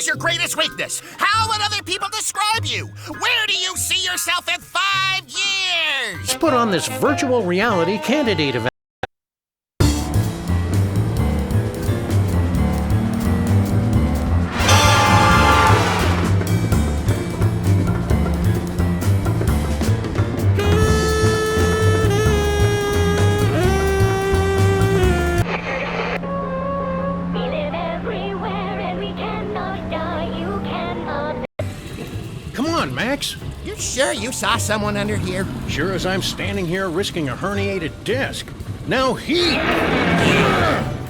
is your greatest weakness? How would other people describe you? Where do you see yourself in 5 years? Let's put on this virtual reality candidate event. Come on, Max. You sure you saw someone under here? Sure as I'm standing here risking a herniated disc. Now he...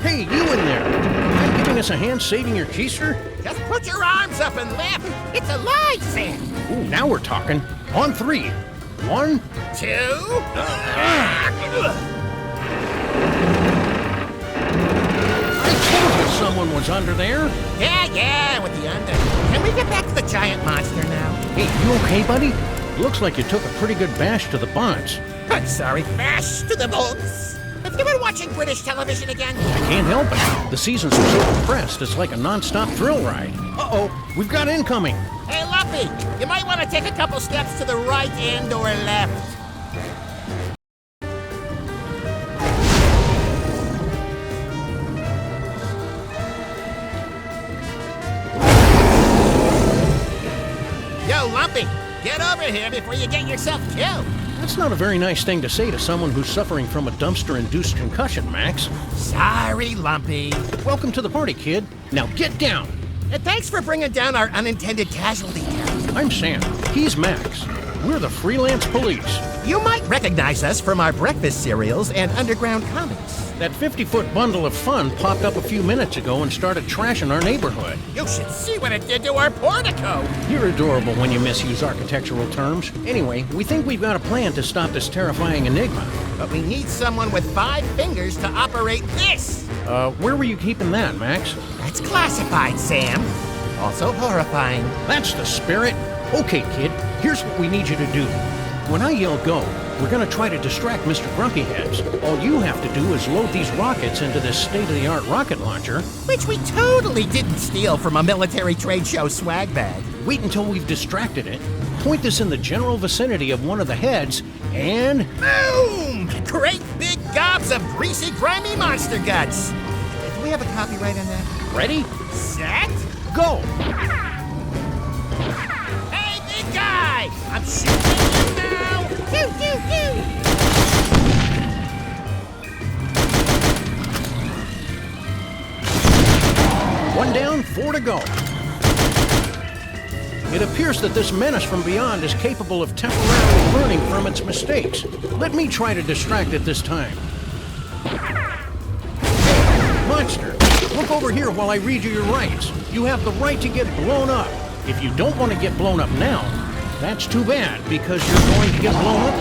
Hey, you in there. You giving us a hand saving your keister? Just put your arms up and lift. It's alive, Sam. Ooh, now we're talking. On 3. 1, 2. I told you someone was under there. Yeah, with the under. Can we get back to the giant monster now? Hey, you okay, buddy? Looks like you took a pretty good bash to the bonds. I'm sorry. Bash to the bones. Have you been watching British television again? I can't help it. The seasons are so compressed, it's like a non-stop thrill ride. Uh-oh, we've got incoming. Hey, Lumpy, you might want to take a couple steps to the right and or left. Yo, Lumpy, get over here before you get yourself killed. That's not a very nice thing to say to someone who's suffering from a dumpster-induced concussion, Max. Sorry, Lumpy. Welcome to the party, kid. Now get down. And thanks for bringing down our unintended casualty count. I'm Sam. He's Max. We're the Freelance Police. You might recognize us from our breakfast cereals and underground comics. That 50-foot bundle of fun popped up a few minutes ago and started trashing our neighborhood. You should see what it did to our portico. You're adorable when you misuse architectural terms. Anyway, we think we've got a plan to stop this terrifying enigma. But we need someone with 5 fingers to operate this. Where were you keeping that, Max? That's classified, Sam. Also horrifying. That's the spirit. Okay, kid, here's what we need you to do. When I yell go, we're gonna try to distract Mr. Grumpyheads. All you have to do is load these rockets into this state-of-the-art rocket launcher. Which we totally didn't steal from a military trade show swag bag. Wait until we've distracted it. Point this in the general vicinity of one of the heads, and... Boom! Great big gobs of greasy, grimy monster guts. Do we have a copyright on that? Ready? Set? Go! Hey, big guy! I'm shooting you now! Pew, pew, pew! One down, 4 to go. It appears that this menace from beyond is capable of temporarily learning from its mistakes. Let me try to distract it this time. Hey, monster, look over here while I read you your rights. You have the right to get blown up. If you don't want to get blown up now, that's too bad, because you're going to get blown up.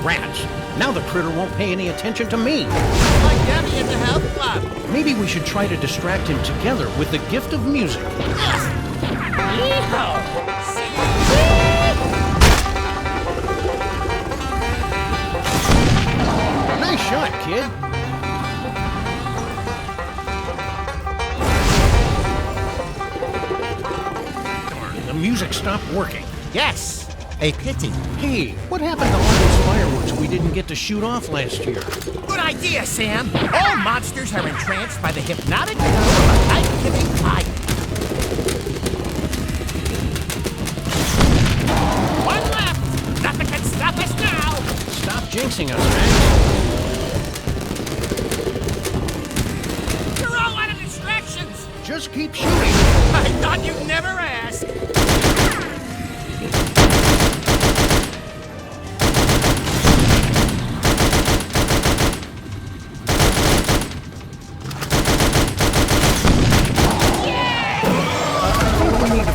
Rats. Now the critter won't pay any attention to me. Like Debbie in the health club. Maybe we should try to distract him together with the gift of music. Yeehaw! Nice shot, kid. Darn, the music stopped working. Yes, a pity. Hey, what happened to all those fireworks we didn't get to shoot off last year? Good idea, Sam. All monsters are entranced by the hypnotic glow of a life-giving fire. One left. Nothing can stop us now. Stop jinxing us, man. You're all out of distractions. Just keep shooting. I thought you'd never ask.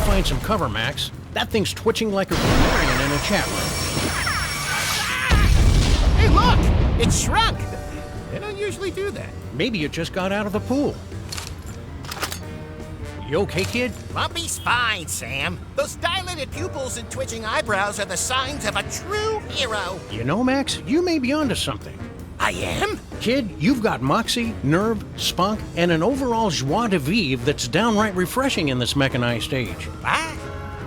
Find some cover, Max. That thing's twitching like a grammarian in a chat room. Hey, look! It shrunk! They don't usually do that. Maybe it just got out of the pool. You okay, kid? Lumpy's fine, Sam. Those dilated pupils and twitching eyebrows are the signs of a true hero. You know, Max, you may be onto something. I am? Kid, you've got moxie, nerve, spunk, and an overall joie de vivre that's downright refreshing in this mechanized age. What?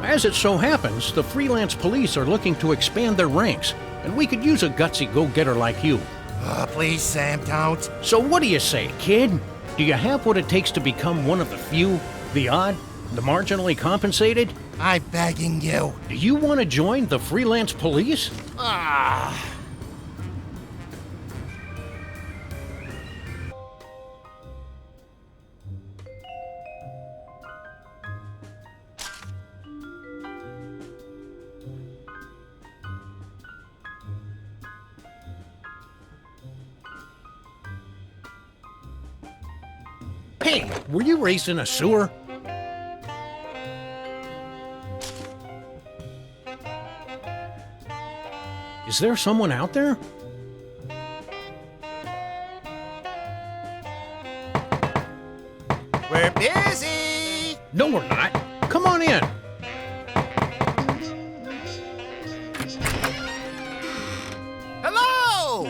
As it so happens, the Freelance Police are looking to expand their ranks, and we could use a gutsy go-getter like you. Oh, please, Sam, don't. So what do you say, kid? Do you have what it takes to become one of the few, the odd, the marginally compensated? I'm begging you. Do you want to join the Freelance Police? Ah. Hey, were you raised in a sewer? Is there someone out there? We're busy. No, we're not. Come on in. Hello!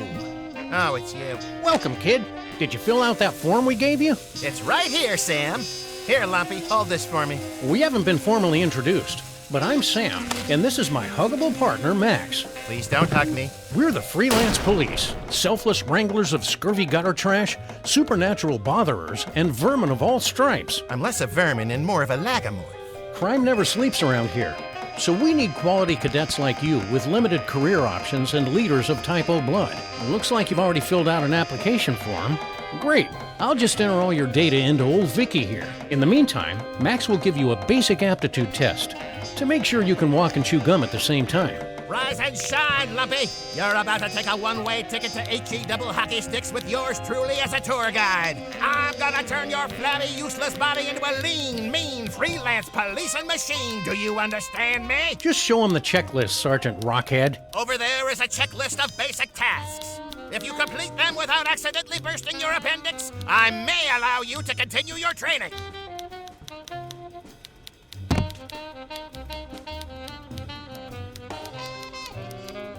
Oh, it's you. Welcome, kid. Did you fill out that form we gave you? It's right here, Sam. Here, Lumpy, hold this for me. We haven't been formally introduced, but I'm Sam, and this is my huggable partner, Max. Please don't hug me. We're the Freelance Police, selfless wranglers of scurvy gutter trash, supernatural botherers, and vermin of all stripes. I'm less a vermin and more of a lagomorph. Crime never sleeps around here, so we need quality cadets like you with limited career options and leaders of Type O blood. Looks like you've already filled out an application form. Great. I'll just enter all your data into old Vicky here. In the meantime, Max will give you a basic aptitude test to make sure you can walk and chew gum at the same time. Rise and shine, Lumpy. You're about to take a one-way ticket to HE double hockey sticks with yours truly as a tour guide. I'm gonna turn your flabby, useless body into a lean, mean, freelance policing machine. Do you understand me? Just show him the checklist, Sergeant Rockhead. Over there is a checklist of basic tasks. If you complete them without accidentally bursting your appendix, I may allow you to continue your training.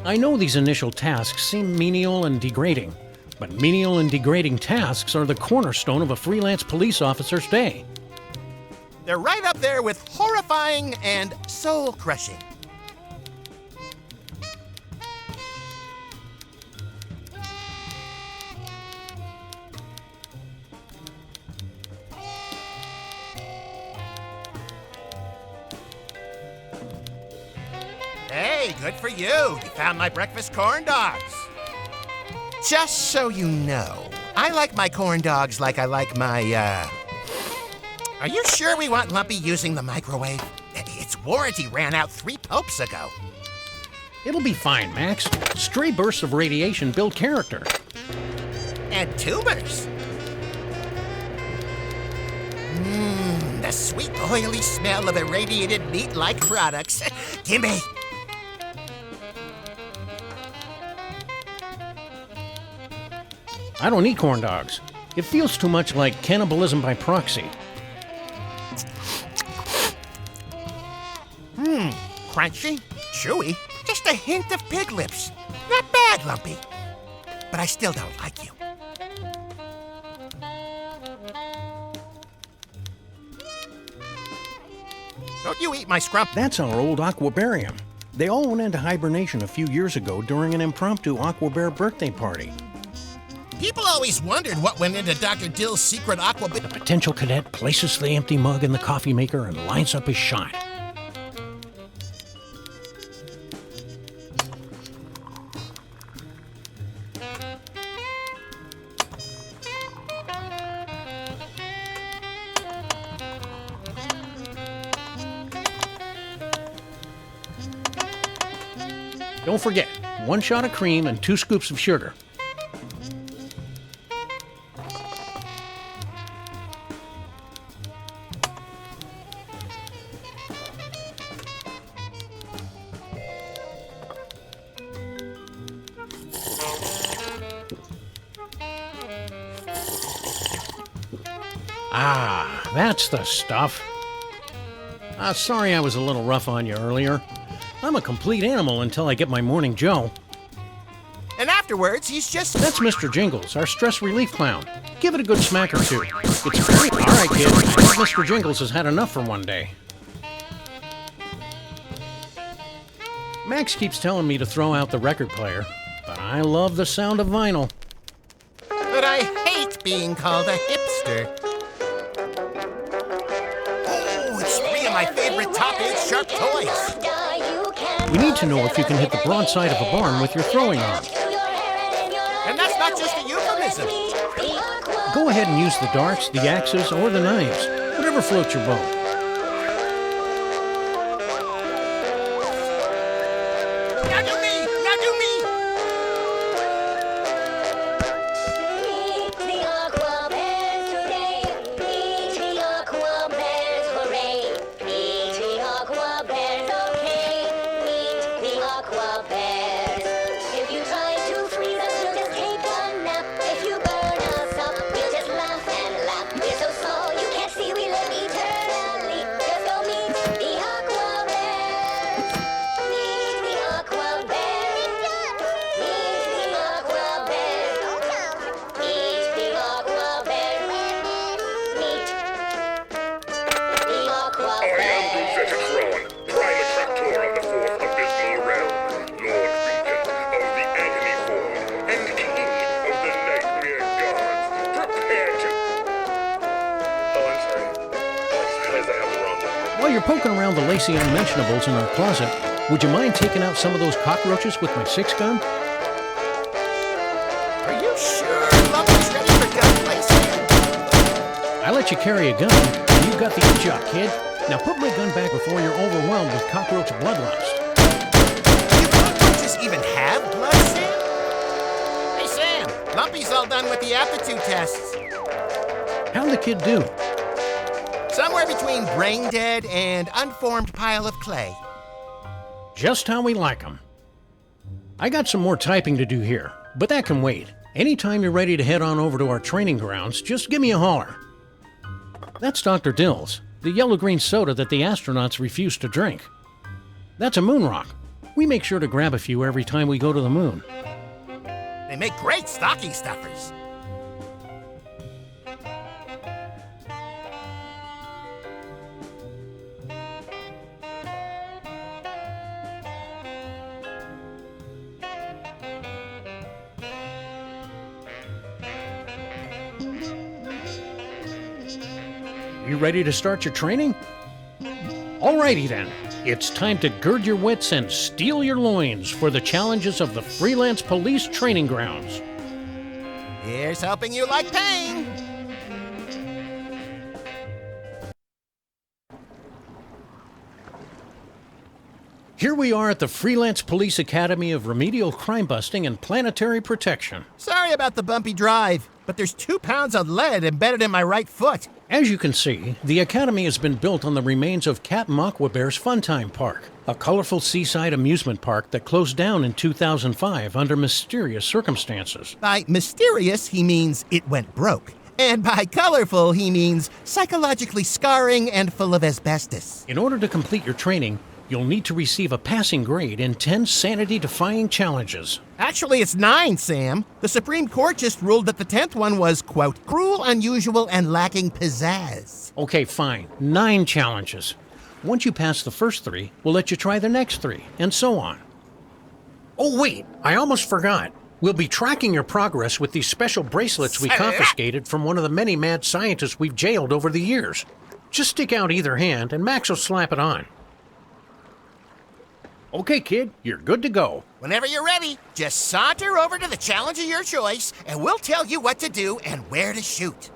I know these initial tasks seem menial and degrading, but menial and degrading tasks are the cornerstone of a freelance police officer's day. They're right up there with horrifying and soul-crushing. Hey, good for you. You found my breakfast corn dogs. Just so you know, I like my corn dogs like I like my, Are you sure we want Lumpy using the microwave? Its warranty ran out 3 popes ago. It'll be fine, Max. Stray bursts of radiation build character. And tubers. The sweet, oily smell of irradiated meat-like products. Gimme. I don't eat corn dogs. It feels too much like cannibalism by proxy. Crunchy, chewy, just a hint of pig lips. Not bad, Lumpy. But I still don't like you. Don't you eat my scrump. That's our old aquabarium. They all went into hibernation a few years ago during an impromptu aquabear birthday party. People always wondered what went into Dr. Dill's secret aqua... The potential cadet places the empty mug in the coffee maker and lines up his shot. Don't forget, 1 shot of cream and 2 scoops of sugar. Ah, that's the stuff. Sorry I was a little rough on you earlier. I'm a complete animal until I get my morning Joe. And after afterwards, he's just... That's Mr. Jingles, our stress relief clown. Give it a good smack or two. It's great. All right, kid. I think Mr. Jingles has had enough for one day. Max keeps telling me to throw out the record player, but I love the sound of vinyl. But I hate being called a hipster. Oh, it's 3 of my favorite top-edge sharp toys. We need to know if you can hit the broadside of a barn with your throwing arm. And that's not just a euphemism. Go ahead and use the darts, the axes, or the knives. Whatever floats your boat. Now do me! Now do me! Meet the Aqua Bears today. Meet the Aqua Bears, hooray. Meet the Aqua Bears, okay. Meet the Aqua Bears. If you try to freeze us, we'll just take a nap. If you burn us up, we'll just laugh and laugh. We're so small you can't see we live eternally. Just go meet the Aqua Bears. Meet the Aqua Bears. Meet the Aqua Bears. Meet the Aqua Bears. Meet the Aqua I am Bears. Vetatron, prime attractor of the fourth abysmal realm, Lord Regent of the Agony Form, and King of the Nightmare Gods. Prepare to... Oh, I'm sorry. I have the wrong one. While you're poking around the lacy unmentionables in our closet, would you mind taking out some of those cockroaches with my 6-gun? Are you sure Lumpy's ready for gunplay, Sam? I let you carry a gun, and you've got the in-jock, kid. Now put my gun back before you're overwhelmed with cockroach bloodlust. Do cockroaches even have blood, Sam? Hey, Sam, Lumpy's all done with the aptitude tests. How'd the kid do? Somewhere between brain dead and unformed pile of clay. Just how we like 'em. I got some more typing to do here, but that can wait. Anytime you're ready to head on over to our training grounds, just give me a holler. That's Dr. Dills, the yellow-green soda that the astronauts refuse to drink. That's a moon rock. We make sure to grab a few every time we go to the moon. They make great stocking stuffers. You ready to start your training? Alrighty then. It's time to gird your wits and steel your loins for the challenges of the Freelance Police training grounds. Here's hoping you like pain. Here we are at the Freelance Police Academy of Remedial Crime Busting and Planetary Protection. Sorry about the bumpy drive, but there's 2 pounds of lead embedded in my right foot. As you can see, the Academy has been built on the remains of Captain Aquabear's Funtime Park, a colorful seaside amusement park that closed down in 2005 under mysterious circumstances. By mysterious, he means it went broke. And by colorful, he means psychologically scarring and full of asbestos. In order to complete your training, you'll need to receive a passing grade in 10 sanity-defying challenges. Actually, it's 9, Sam. The Supreme Court just ruled that the 10th one was, quote, cruel, unusual, and lacking pizzazz. Okay, fine. 9 challenges. Once you pass the first 3, we'll let you try the next 3, and so on. Oh, wait, I almost forgot. We'll be tracking your progress with these special bracelets we confiscated from one of the many mad scientists we've jailed over the years. Just stick out either hand, and Max will slap it on. Okay, kid, you're good to go. Whenever you're ready, just saunter over to the challenge of your choice, and we'll tell you what to do and where to shoot.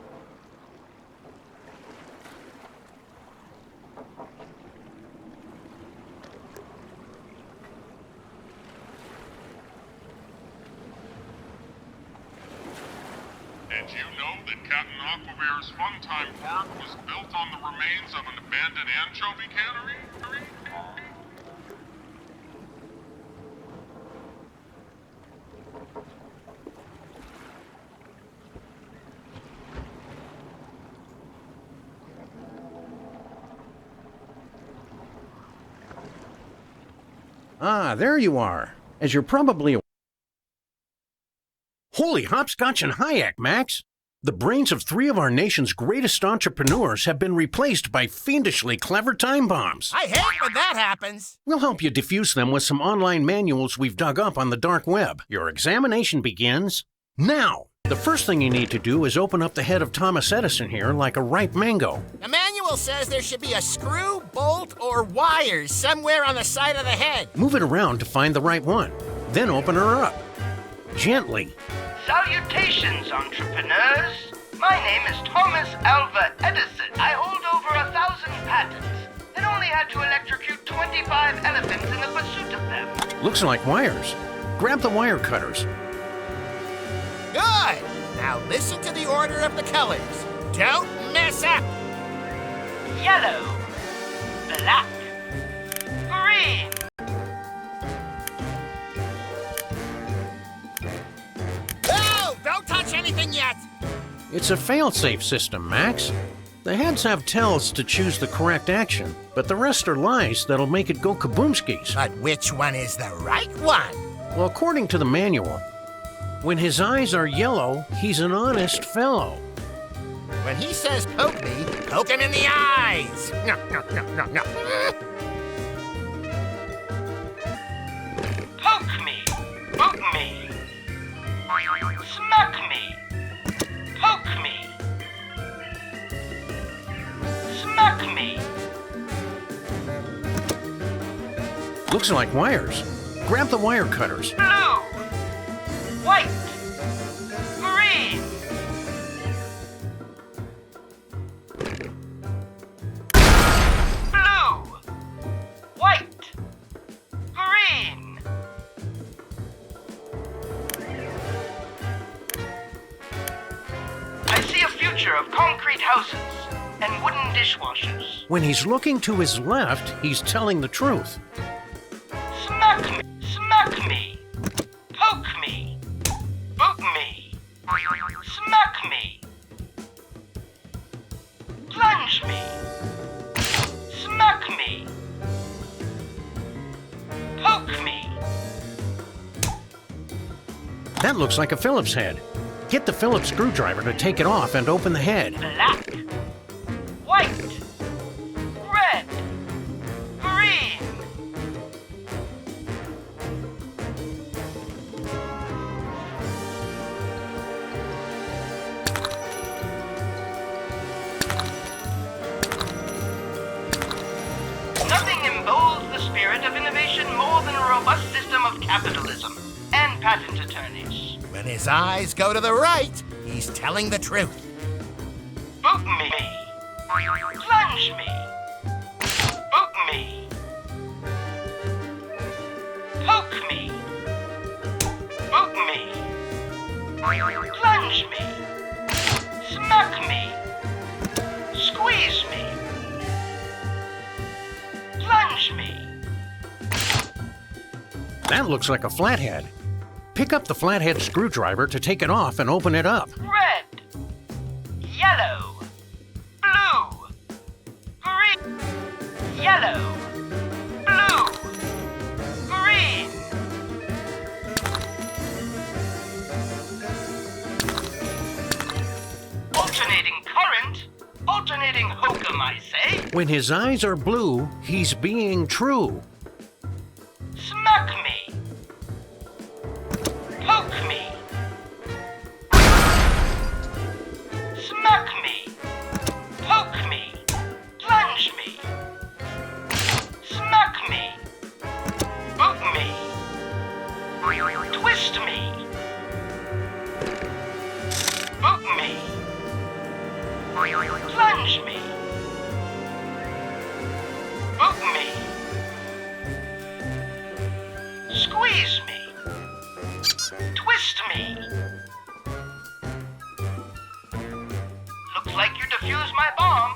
Did you know that Captain Aquabear's Funtime Park was built on the remains of an abandoned anchovy cannery? Ah, there you are. As you're probably Holy hopscotch and Hayek, Max! The brains of 3 of our nation's greatest entrepreneurs have been replaced by fiendishly clever time bombs. I hate when that happens. We'll help you defuse them with some online manuals we've dug up on the dark web. Your examination begins now. The first thing you need to do is open up the head of Thomas Edison here like a ripe mango. The manual says there should be a screw, bolt, or wires somewhere on the side of the head. Move it around to find the right one. Then open her up. Gently. Salutations, entrepreneurs. My name is Thomas Alva Edison. I hold over 1,000 patents and only had to electrocute 25 elephants in the pursuit of them. Looks like wires. Grab the wire cutters. Good. Now listen to the order of the colors. Don't mess up. Yellow, black, green. Oh, don't touch anything yet. It's a fail-safe system, Max. The heads have tells to choose the correct action, but the rest are lies that'll make it go kaboomskis. But which one is the right one? Well, according to the manual, when his eyes are yellow, he's an honest fellow. When he says poke me, poke him in the eyes. No. Poke me, boot me, smack me, poke me, smack me. Looks like wires. Grab the wire cutters. Blue, white, green. Blue, white, green. I see a future of concrete houses and wooden dishwashers. When he's looking to his left, he's telling the truth. Smack me, poke me, boot me, smack me, plunge me, smack me, poke me. That looks like a Phillips head. Get the Phillips screwdriver to take it off and open the head. Black, white, red, green. Nothing emboldens the spirit of innovation more than a robust system of capitalism and patent attorneys. When his eyes go to the right, he's telling the truth. Boot me. Plunge me. Boot me. Poke me. Boot me. Plunge me. Smack me. Squeeze me. Plunge me. That looks like a flathead. Pick up the flathead screwdriver to take it off and open it up. Red. Yellow. Blue. Green. Yellow. Blue. Green. Alternating current. Alternating hokum, I say. When his eyes are blue, he's being true. Smack me. Poke me. Smack me. Poke me. Plunge me. Smack me. Boot me. Twist me. Boot me. Plunge me. Boot me. Squeeze me. Twist me. Looks like you defused my bomb.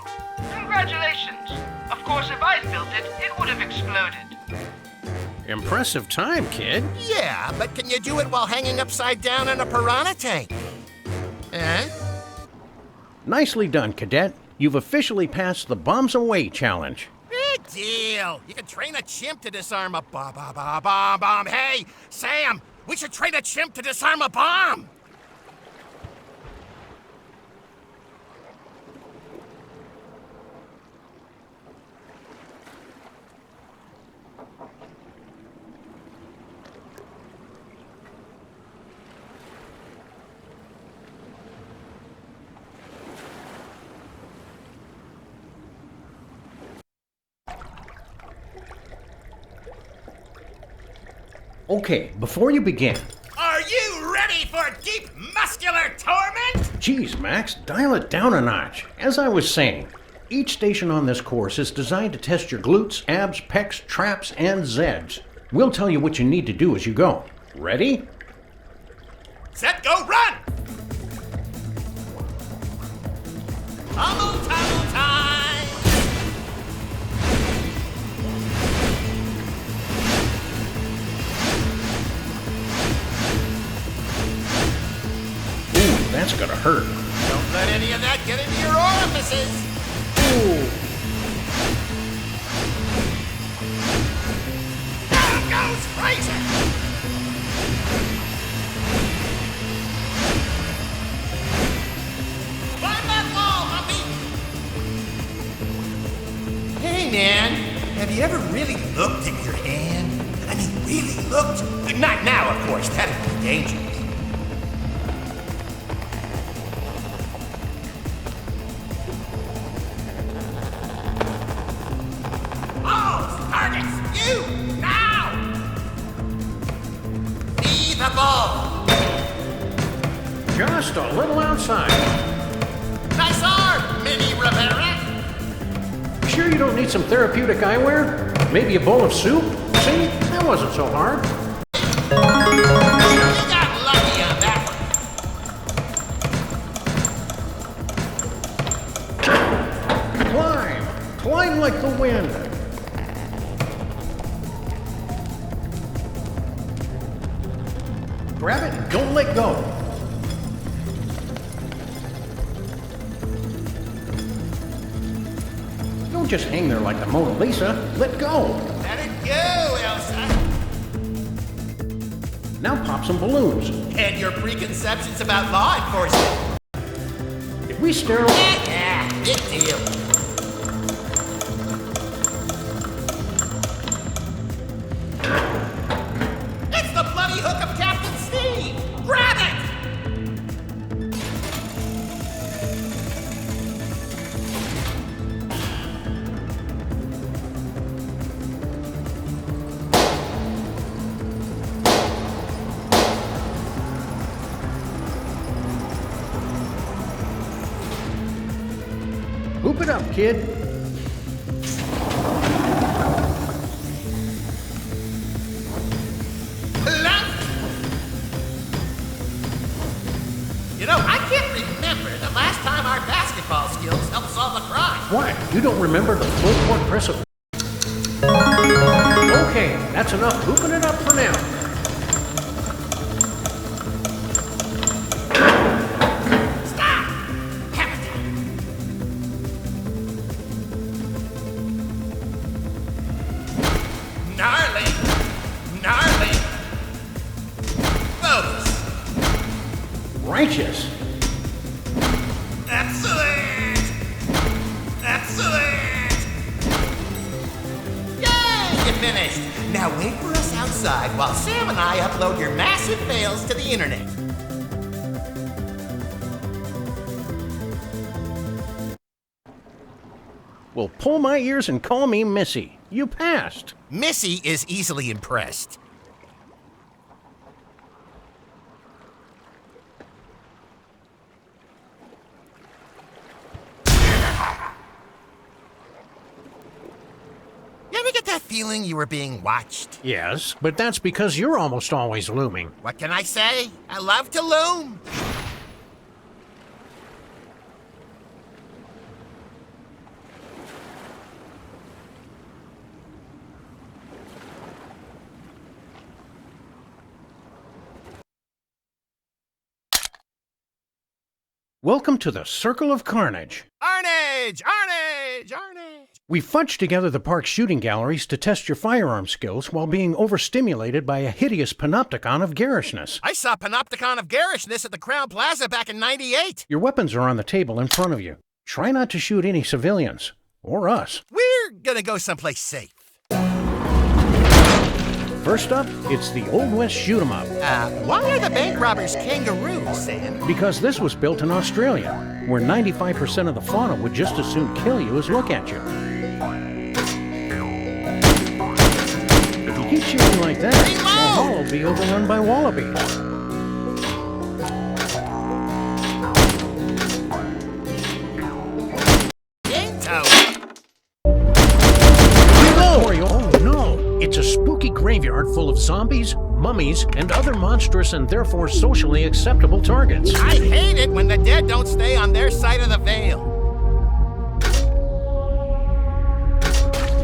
Congratulations. Of course, if I'd built it, it would have exploded. Impressive time, kid. Yeah, but can you do it while hanging upside down in a piranha tank? Eh? Nicely done, cadet. You've officially passed the bombs away challenge. Big deal. You can train a chimp to disarm a bomb. Hey, Sam, we should train a chimp to disarm a bomb. Okay, before you begin. Are you ready for deep muscular torment? Geez, Max, dial it down a notch. As I was saying, each station on this course is designed to test your glutes, abs, pecs, traps, and zeds. We'll tell you what you need to do as you go. Ready? Set, go, run! Tumble time! Ooh, that's gonna hurt. Don't let any of that get into your orifices! Ooh. Down goes Fraser! Climb that wall, Humpy! Hey, man, have you ever really looked at your hand? I mean, really looked? Not now, of course, that'd be dangerous. Balls, targets, you, now! Be the ball! Just a little outside. Nice arm, Mini Rivera! Sure you don't need some therapeutic eyewear? Maybe a bowl of soup? See? That wasn't so hard. You got lucky on that one. Climb! Climb like the wind. Grab it and don't let go. Don't just hang there like the Mona Lisa. Let go. Let it go, Elsa. Now pop some balloons. And your preconceptions about law enforcement. If we stare... Yeah, big deal. It's the bloody hook of Captain Steve! Grab it! Hoop it up, kid. Left! You know, I can't remember the last time our basketball skills helped solve a crime. What? You don't remember the full court press of... Okay, that's enough hooping it up for now. Stop! Hammer time. Gnarly! Gnarly! Focus! Righteous. Excellent! Excellent! Yay! You finished! Now wait for us outside while Sam and I upload your massive fails to the internet. Well, pull my ears and call me Missy. You passed. Missy is easily impressed. You ever get that feeling you were being watched? Yes, but that's because you're almost always looming. What can I say? I love to loom. Welcome to the Circle of Carnage. Arnage! Arnage! Arnage! We fudged together the park's shooting galleries to test your firearm skills while being overstimulated by a hideous panopticon of garishness. I saw Panopticon of Garishness at the Crown Plaza back in '98. Your weapons are on the table in front of you. Try not to shoot any civilians. Or us. We're gonna go someplace safe. First up, it's the Old West shoot-'em-up. Why are the bank robbers kangaroos, Sam? Because this was built in Australia, where 95% of the fauna would just as soon kill you as look at you. If you keep shooting like that... Reload! hall will be overrun by wallabies. Oh no! It's a spooky graveyard full of zombies, mummies, and other monstrous and therefore socially acceptable targets. I hate it when the dead don't stay on their side of the veil.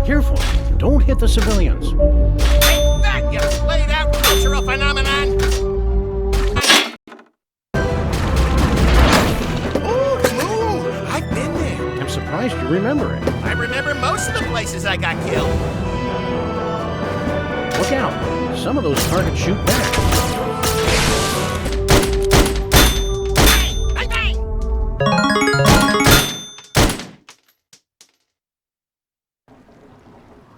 Careful, don't hit the civilians. Take that, you played-out cultural phenomenon! Ooh, I've been there. I'm surprised you remember it. I remember most of the places I got killed. Look out, some of those targets shoot back. Bang! Bang! Bang!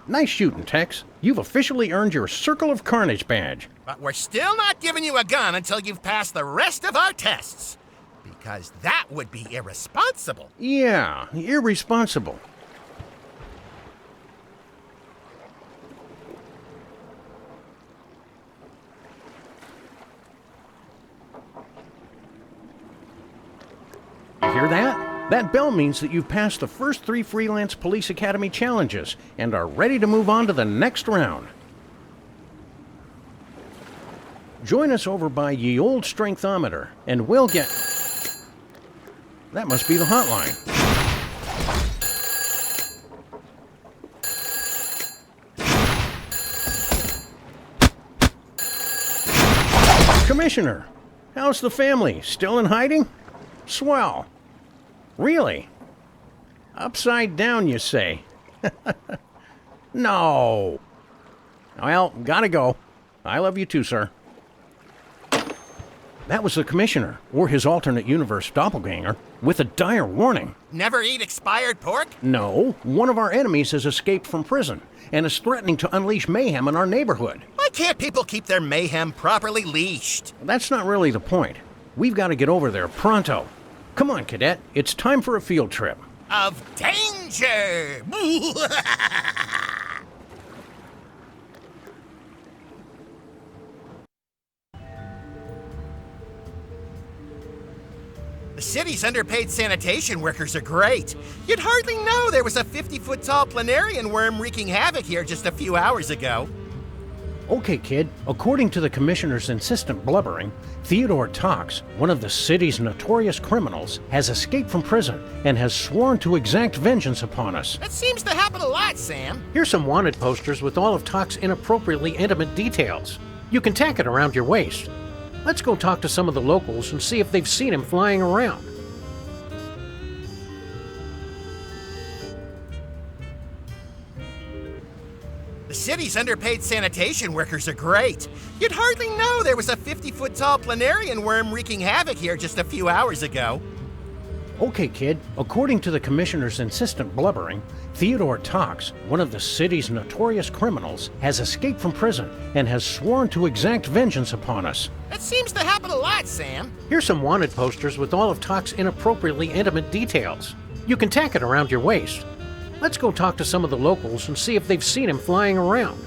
Nice shooting, Tex. You've officially earned your Circle of Carnage badge. But we're still not giving you a gun until you've passed the rest of our tests. Because that would be irresponsible. Yeah, irresponsible. You hear that? That bell means that you've passed the first 3 Freelance Police Academy challenges and are ready to move on to the next round. Join us over by Ye Old Strengthometer, and we'll get... That must be the hotline. Commissioner, how's the family? Still in hiding? Swell. Really? Upside down, you say? No. Well, gotta go. I love you too, sir. That was the Commissioner, or his alternate universe doppelganger, with a dire warning. Never eat expired pork? No, one of our enemies has escaped from prison and is threatening to unleash mayhem in our neighborhood. Why can't people keep their mayhem properly leashed? That's not really the point. We've got to get over there pronto. Come on, Cadet. It's time for a field trip. Of danger! The city's underpaid sanitation workers are great. You'd hardly know there was a 50-foot-tall planarian worm wreaking havoc here just a few hours ago. Okay, kid. According to the Commissioner's insistent blubbering, Theodore Tox, one of the city's notorious criminals, has escaped from prison and has sworn to exact vengeance upon us. That seems to happen a lot, Sam. Here's some wanted posters with all of Tox's inappropriately intimate details. You can tack it around your waist. Let's go talk to some of the locals and see if they've seen him flying around. The city's underpaid sanitation workers are great. You'd hardly know there was a 50-foot-tall planarian worm wreaking havoc here just a few hours ago. Okay, kid. According to the Commissioner's insistent blubbering, Theodore Tox, one of the city's notorious criminals, has escaped from prison and has sworn to exact vengeance upon us. That seems to happen a lot, Sam. Here's some wanted posters with all of Tox's inappropriately intimate details. You can tack it around your waist. Let's go talk to some of the locals and see if they've seen him flying around.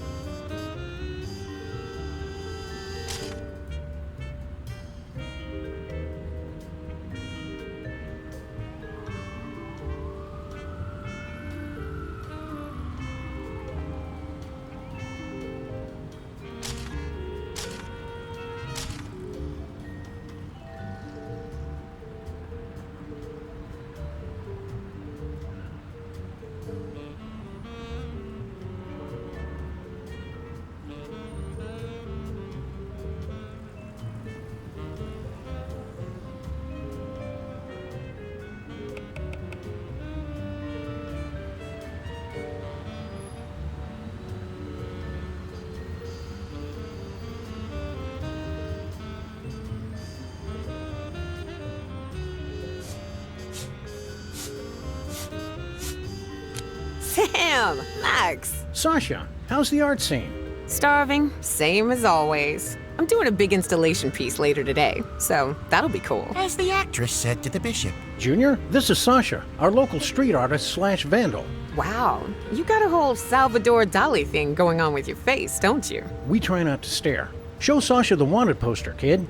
Sam! Max! Sasha, how's the art scene? Starving, same as always. I'm doing a big installation piece later today, so that'll be cool. As the actress said to the bishop. Junior, this is Sasha, our local street artist / vandal. Wow, you got a whole Salvador Dali thing going on with your face, don't you? We try not to stare. Show Sasha the wanted poster, kid.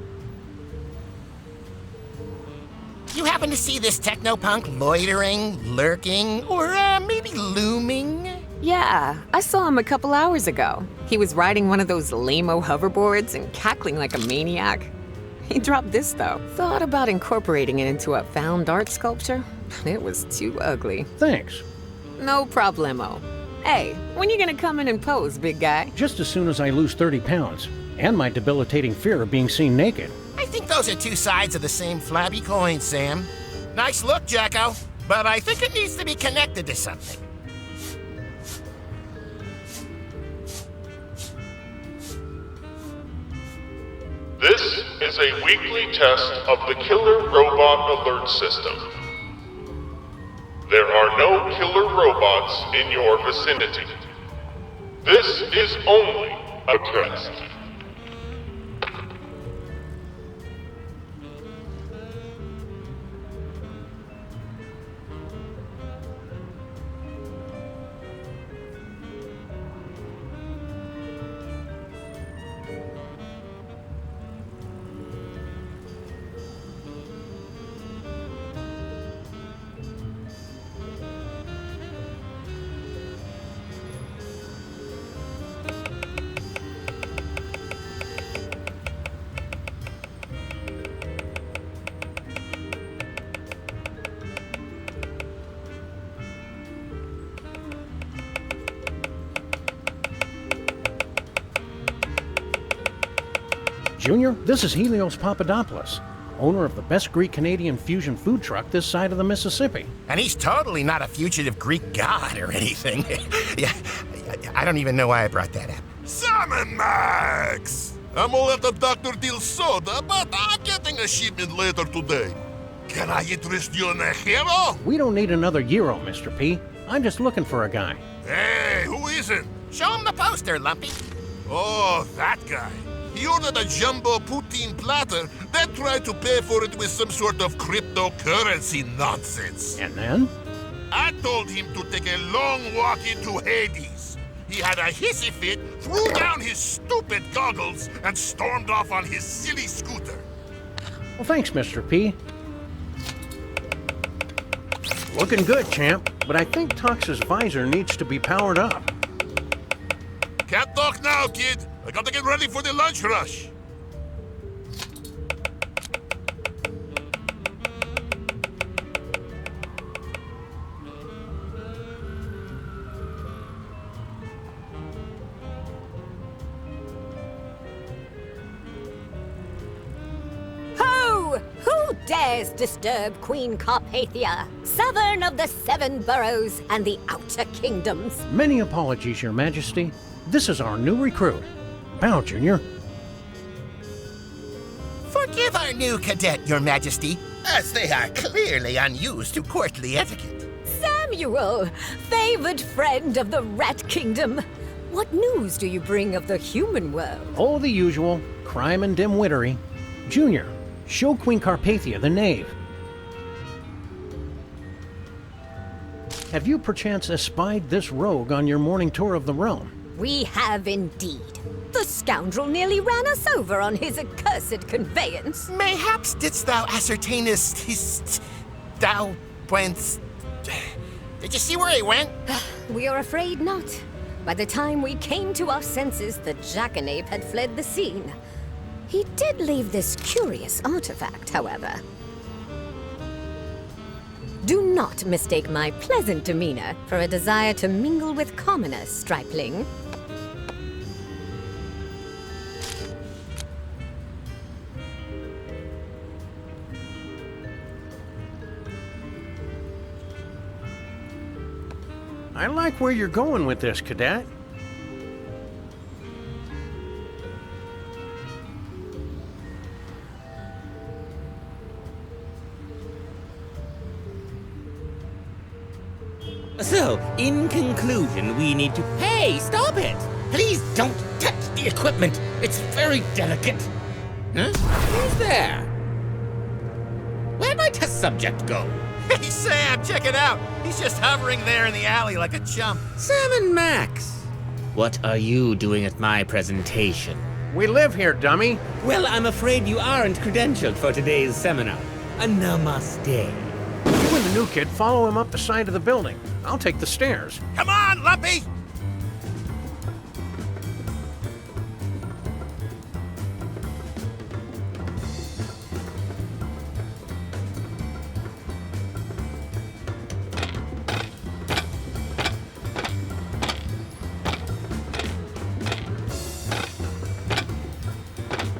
You happen to see this technopunk loitering, lurking, or maybe looming? Yeah, I saw him a couple hours ago. He was riding one of those lame-o hoverboards and cackling like a maniac. He dropped this, though. Thought about incorporating it into a found art sculpture. It was too ugly. Thanks. No problemo. Hey, when you gonna come in and pose, big guy? Just as soon as I lose 30 pounds, and my debilitating fear of being seen naked. I think those are two sides of the same flabby coin, Sam. Nice look, Jacko, but I think it needs to be connected to something. This is a weekly test of the Killer Robot Alert System. There are no killer robots in your vicinity. This is only a test. Junior, this is Helios Papadopoulos, owner of the best Greek-Canadian fusion food truck this side of the Mississippi. And he's totally not a fugitive Greek god or anything. Yeah, I don't even know why I brought that up. Sam and Max! I'm all out of Dr. Deal soda, but I'm getting a shipment later today. Can I interest you in a hero? We don't need another gyro, Mr. P. I'm just looking for a guy. Hey, who isn't? Show him the poster, Lumpy. Oh, that guy. He ordered a jumbo poutine platter, then tried to pay for it with some sort of cryptocurrency nonsense. And then? I told him to take a long walk into Hades. He had a hissy fit, threw down his stupid goggles, and stormed off on his silly scooter. Well, thanks, Mr. P. Looking good, champ, but I think Tux's visor needs to be powered up. Can't talk now, kid. I gotta get ready for the lunch rush. Ho! Who dares disturb Queen Carpathia, sovereign of the 7 boroughs and the Outer Kingdoms? Many apologies, Your Majesty. This is our new recruit. Bow, Junior. Forgive our new cadet, Your Majesty, as they are clearly unused to courtly etiquette. Samuel, favored friend of the Rat Kingdom. What news do you bring of the human world? Oh, the usual. Crime and dim-wittery. Junior, show Queen Carpathia the knave. Have you perchance espied this rogue on your morning tour of the realm? We have indeed. The scoundrel nearly ran us over on his accursed conveyance. Mayhaps didst thou ascertainest his... thou whence... Did you see where he went? We are afraid not. By the time we came to our senses, the jackanape had fled the scene. He did leave this curious artifact, however. Do not mistake my pleasant demeanor for a desire to mingle with commoners, stripling. I like where you're going with this, cadet. So, in conclusion, we need to... Hey, stop it! Please don't touch the equipment. It's very delicate. Huh? Who's there? Where'd my test subject go? Hey, Sam, check it out. He's just hovering there in the alley like a chump. Sam and Max, what are you doing at my presentation? We live here, dummy. Well, I'm afraid you aren't credentialed for today's seminar. A namaste. You and the new kid follow him up the side of the building. I'll take the stairs. Come on, Lumpy!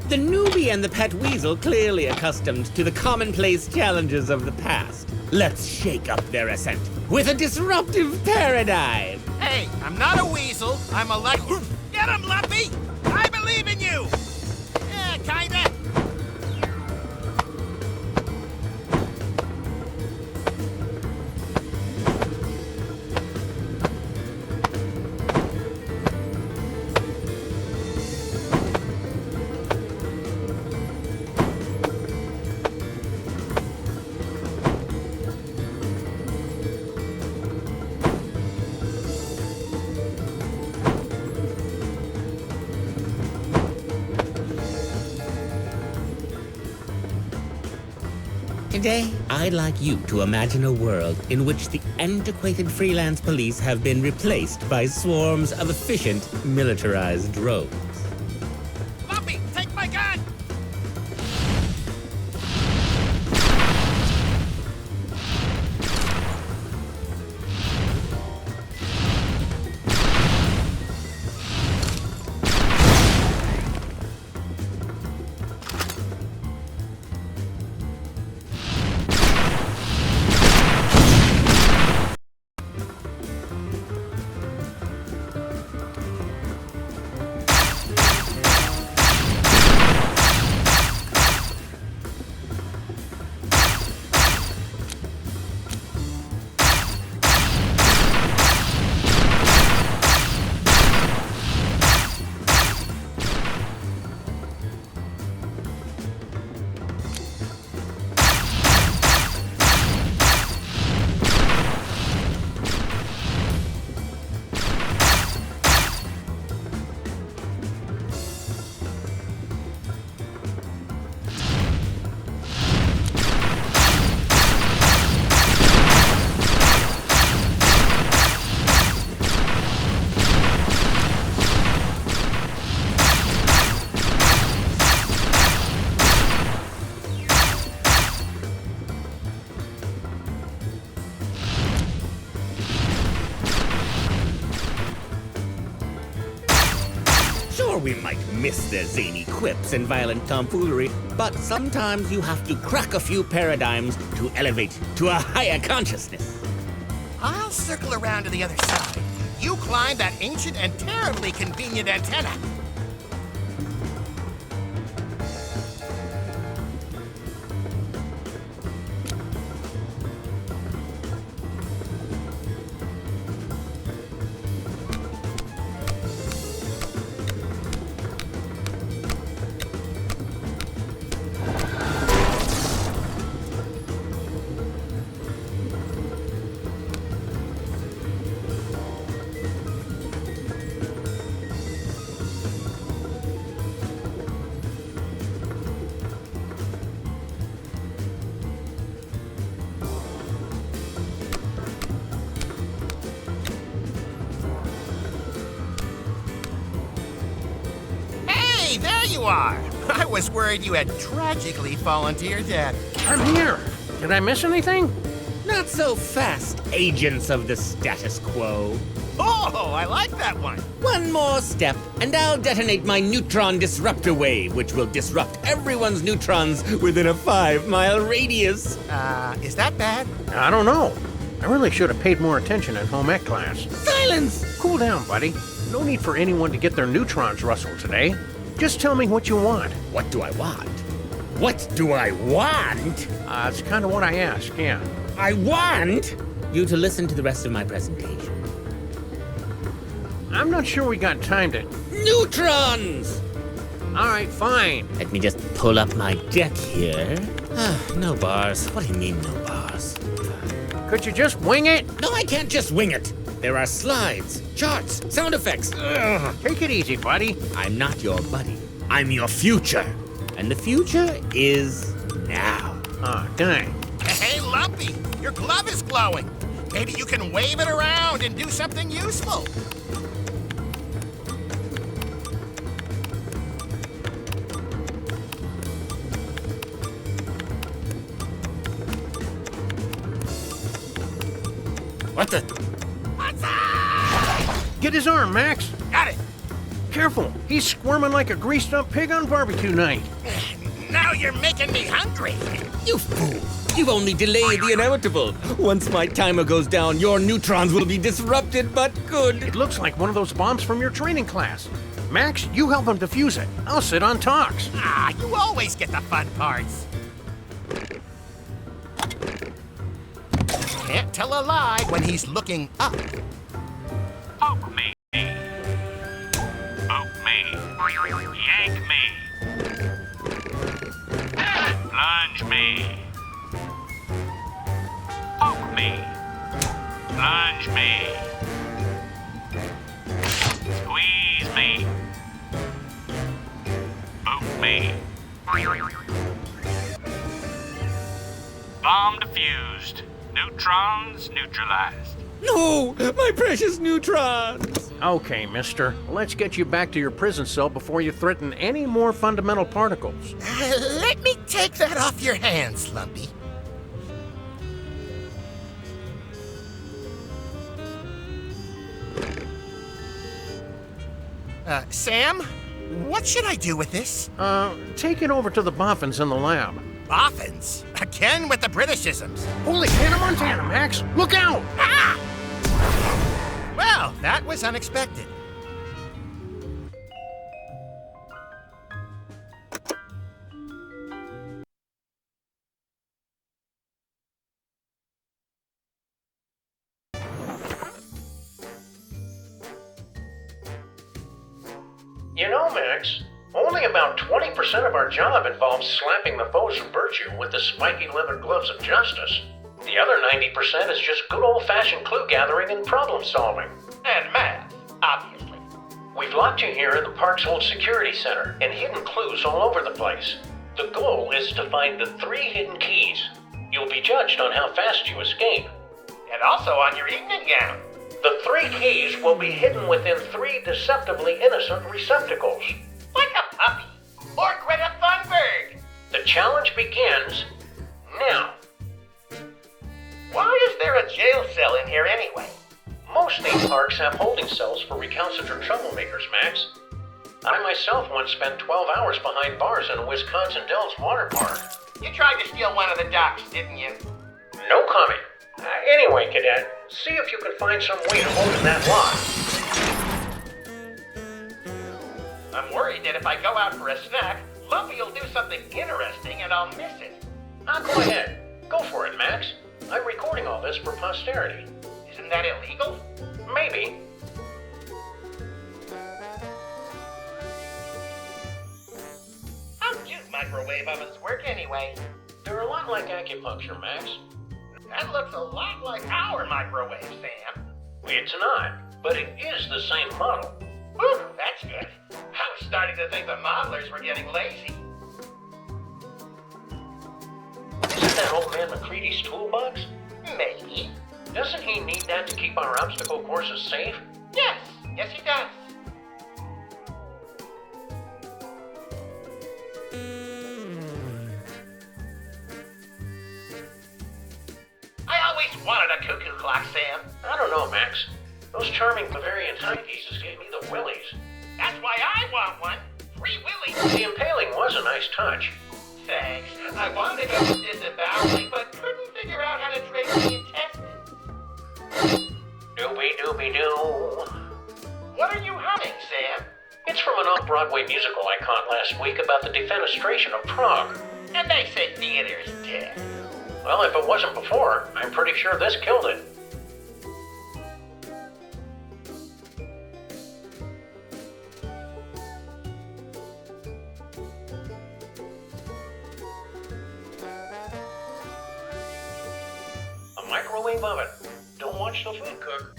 The newbie and the pet weasel clearly accustomed to the commonplace challenges of the past. Let's shake up their ascent with a disruptive paradigm. Hey, I'm not a weasel. I'm a luck. Get him, Lumpy! I believe in you! Yeah, kinda. Today, I'd like you to imagine a world in which the antiquated freelance police have been replaced by swarms of efficient, militarized drones. Lumpy, take my gun! Sure, we might miss their zany quips and violent tomfoolery, but sometimes you have to crack a few paradigms to elevate to a higher consciousness. I'll circle around to the other side. You climb that ancient and terribly convenient antenna. Hey, there you are! I was worried you had tragically fallen to your death. I'm here. Did I miss anything? Not so fast, agents of the status quo. Oh, I like that one. One more step, and I'll detonate my neutron disruptor wave, which will disrupt everyone's neutrons within a 5-mile radius. Is that bad? I don't know. I really should have paid more attention in home ec class. Silence! Cool down, buddy. No need for anyone to get their neutrons rustled today. Just tell me what you want. What do I want? What do I want? It's kind of what I ask, yeah. I want you to listen to the rest of my presentation. I'm not sure we got time to... Neutrons! All right, fine. Let me just pull up my deck here. No bars. What do you mean, no bars? Could you just wing it? No, I can't just wing it. There are slides, charts, sound effects. Ugh. Take it easy, buddy. I'm not your buddy. I'm your future. And the future is now. Ah, dang. Hey, Lumpy, your glove is glowing. Maybe you can wave it around and do something useful. What the? What's up? Get his arm, Max. Got it. Careful. He's squirming like a greased up pig on barbecue night. Now you're making me hungry. You fool. You've only delayed the inevitable. Once my timer goes down, your neutrons will be disrupted, but good. It looks like one of those bombs from your training class. Max, you help him defuse it. I'll sit on talks. Ah, you always get the fun parts. Can't tell a lie when he's looking up. Poke me. Poke me. Yank me. Plunge me. Poke me. Plunge me. Squeeze me. Poke me. Bomb defused. Neutrons neutralized. No, my precious neutrons. Okay, mister. Let's get you back to your prison cell before you threaten any more fundamental particles. Let me take that off your hands, Lumpy. Sam, what should I do with this? Take it over to the boffins in the lab. Boffins? Again with the Britishisms. Holy Hannah Montana, Max! Look out! Ah! Well, that was unexpected. You know, Max, only about 20% of our job involves slapping the foes of virtue with the spiky leather gloves of justice. The other 90% is just good old-fashioned clue gathering and problem solving. And math, obviously. We've locked you here in the park's old security center and hidden clues all over the place. The goal is to find the 3 hidden keys. You'll be judged on how fast you escape. And also on your evening gown. The 3 keys will be hidden within 3 deceptively innocent receptacles. Like a puppy. Or Greta Thunberg. The challenge begins now. Why is there a jail cell in here anyway? Most theme parks have holding cells for recalcitrant troublemakers, Max. I myself once spent 12 hours behind bars in a Wisconsin Dells water park. You tried to steal one of the ducks, didn't you? No comment. Anyway, Cadet, see if you can find some way to open that lock. I'm worried that if I go out for a snack, Lumpy will do something interesting and I'll miss it. Go ahead. Go for it, Max. I'm recording all this for posterity. Isn't that illegal? Maybe. How do microwave ovens work anyway? They're a lot like acupuncture, Max. That looks a lot like our microwave, Sam. It's not, but it is the same model. Whew, that's good. I was starting to think the modelers were getting lazy. Isn't that old man McCready's toolbox? Maybe. Doesn't he need that to keep our obstacle courses safe? Yes, he does. I always wanted a cuckoo clock, Sam. I don't know, Max. Those charming Bavarian timepieces gave me the willies. That's why I want one. Free Willy. The impaling was a nice touch. Thanks. I wanted to go disemboweling, but couldn't figure out how to trace the intestines. Doobie-doobie-doo. What are you humming, Sam? It's from an off-Broadway musical I caught last week about the defenestration of Prague. And they say theater's dead. Well, if it wasn't before, I'm pretty sure this killed it. Microwave oven. Don't watch the food cook.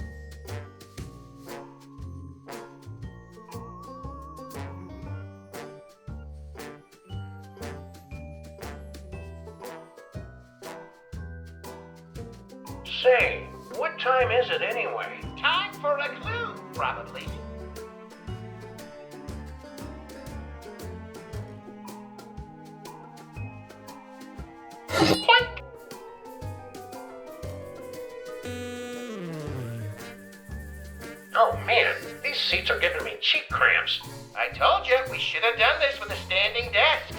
Say, what time is it anyway? Time for a clue, probably. Point. Oh man, these seats are giving me cheek cramps. I told you we should have done this with a standing desk.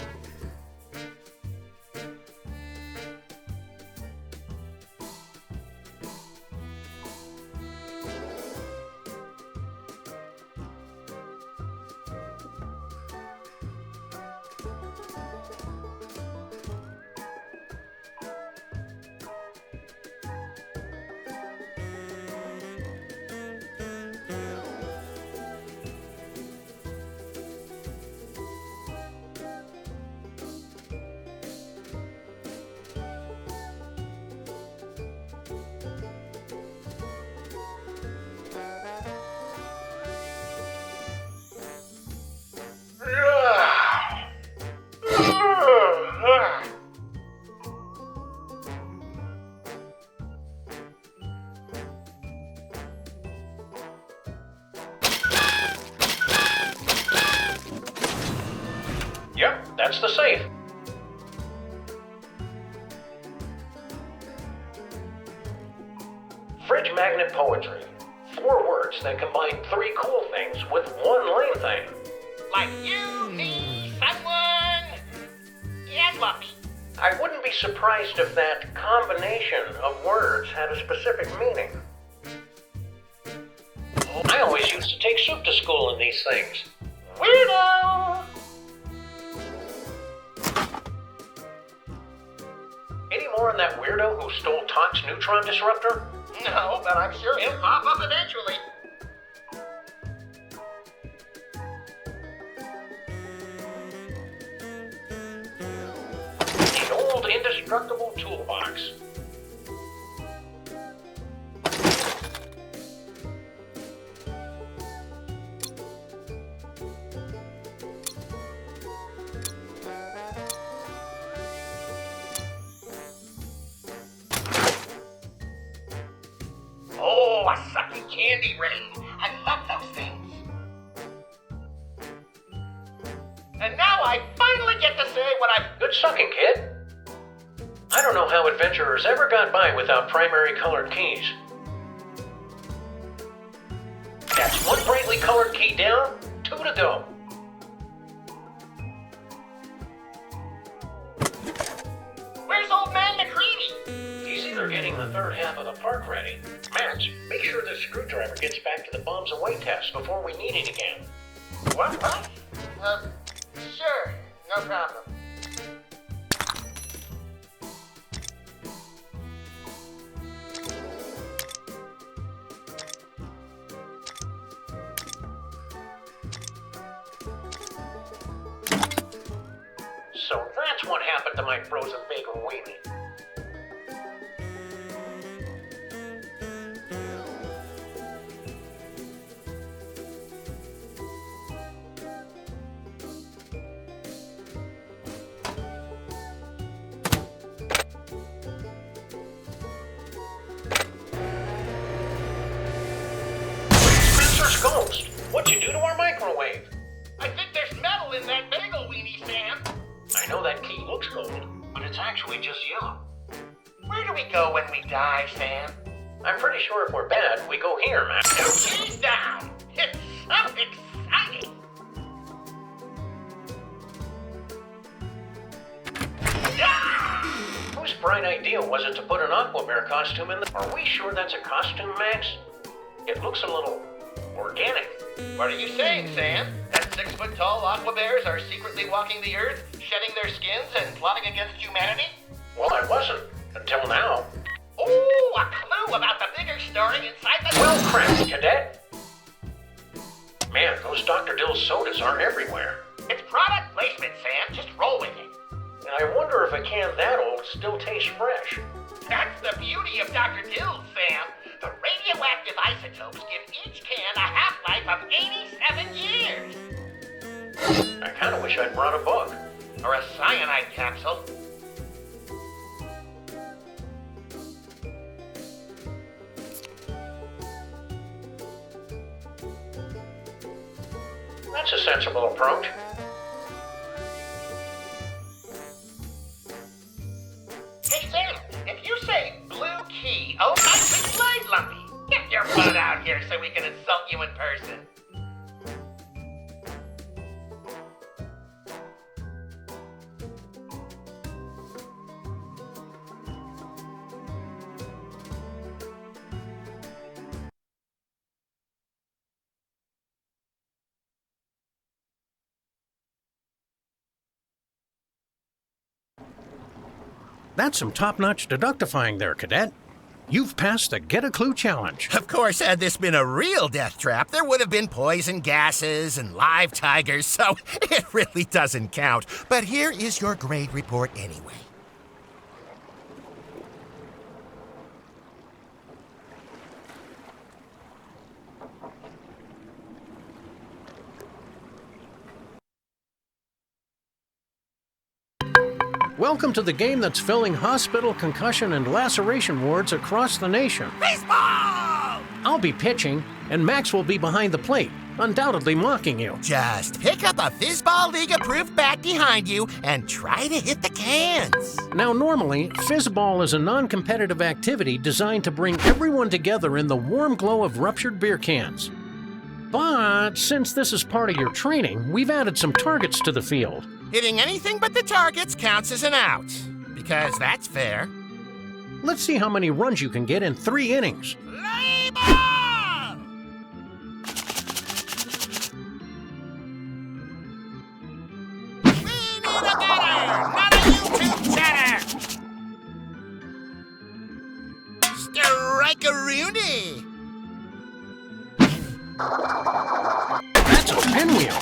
Yep, that's the safe. Fridge magnet poetry. 4 words that combine 3 cool things with 1 lame thing. Like you, me, someone, and Lumpy. I wouldn't be surprised if that combination of words had a specific meaning. I always used to take soup to school in these things. Weirdo! Any more on that weirdo who stole Tonk's neutron disruptor? No, but I'm sure he'll pop up eventually. The old indestructible toolbox. Oh, a sucky candy ring. I love those things. And now I finally get to say what I've... Good sucking, kid. I don't know how adventurers ever got by without primary colored keys. That's 1 brightly colored key down, 2 to go. Where's old man McCready? He's either getting the 3rd half of the park ready. Max, make sure this screwdriver gets back to the bombs away test before we need it again. What? Sure. No problem. So that's what happened to my frozen bagel weenie. Spencer's ghost! What'd you do to our microwave? I think there's metal in that bagel weenie, Sam. I know that key looks gold, but it's actually just yellow. Where do we go when we die, Sam? I'm pretty sure if we're bad, we go here, Max. Two keys down. It's so exciting. Whose bright idea was it to put an Aquabear costume in the... Are we sure that's a costume, Max? It looks a little organic. What are you saying, Sam? That 6-foot-tall aqua bears are secretly walking the earth, shedding their skins and plotting against humanity? Well, I wasn't, until now. Ooh, a clue about the bigger story inside the... Well cracked, Cadet. Man, those Dr. Dill's sodas are everywhere. It's product placement, Sam. Just roll with it. And I wonder if a can that old still tastes fresh. That's the beauty of Dr. Dills, Sam. The radioactive isotopes give each can a half-life of 87 years. I kind of wish I'd brought a book. Or a cyanide capsule. That's a sensible approach. Hey, Sam, if you say blue key, oh, my slide, Lumpy. Get your butt out here so we can insult you in person. That's some top-notch deductifying there, Cadet. You've passed the Get a Clue challenge. Of course, had this been a real death trap, there would have been poison gases and live tigers, so it really doesn't count. But here is your grade report anyway. Welcome to the game that's filling hospital, concussion, and laceration wards across the nation. Fizzball! I'll be pitching, and Max will be behind the plate, undoubtedly mocking you. Just pick up a Fizzball League-approved bat behind you and try to hit the cans. Now, normally, Fizzball is a non-competitive activity designed to bring everyone together in the warm glow of ruptured beer cans. But since this is part of your training, we've added some targets to the field. Hitting anything but the targets counts as an out, because that's fair. Let's see how many runs you can get in 3 innings. Play ball! We need a batter, not a YouTube chatter! Strike-a-rooney! That's a pinwheel.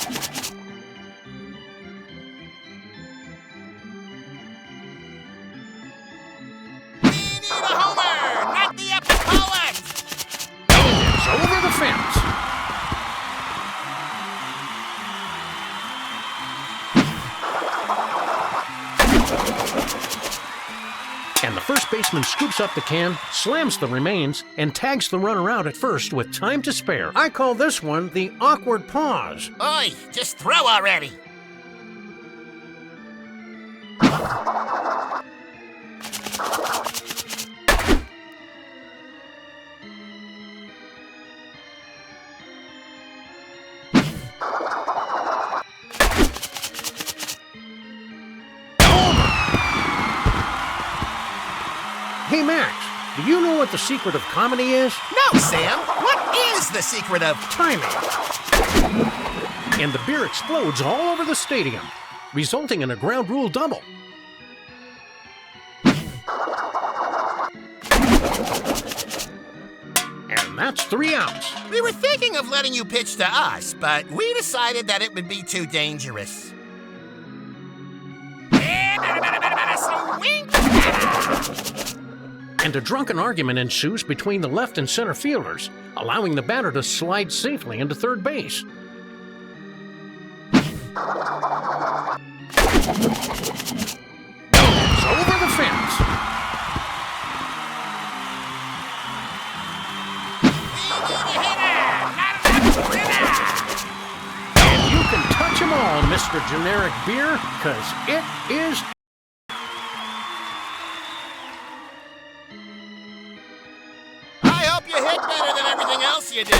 Over the fence. And the first baseman scoops up the can, slams the remains, and tags the runner out at first with time to spare. I call this one the awkward pause. Oi, just throw already! Hey, Max, do you know what the secret of comedy is? No, Sam! What is the secret of Timing. And the beer explodes all over the stadium, resulting in a ground rule double. And that's 3 outs. We were thinking of letting you pitch to us, but we decided that it would be too dangerous. And a drunken argument ensues between the left and center fielders, allowing the batter to slide safely into third base. It's over the fence. And you can touch them all, Mr. Generic Beer, 'cause it is. I hope you hit better than everything else you do.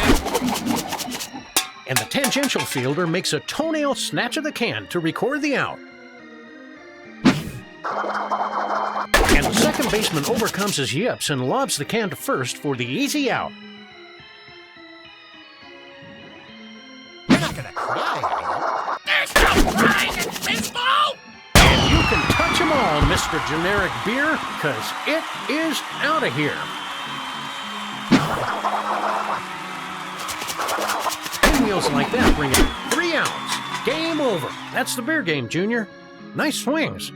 And the tangential fielder makes a toenail snatch of the can to record the out. And the second baseman overcomes his yips and lobs the can to first for the easy out. You're not gonna cry, are you? There's no crying in Fizzball! And you can touch them all, Mr. Generic Beer, 'cause it is out of here. Pinwheels like that bring in 3 outs. Game over. That's the beer game, Junior. Nice swings.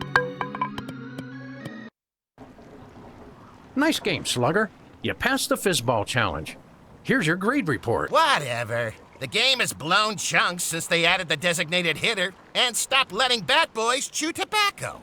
Nice game, Slugger. You passed the Fizzball challenge. Here's your grade report. Whatever. The game has blown chunks since they added the designated hitter and stopped letting bat boys chew tobacco.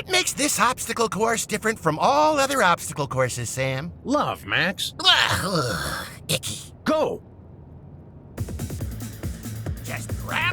What makes this obstacle course different from all other obstacle courses, Sam? Love, Max. Ugh, icky. Go!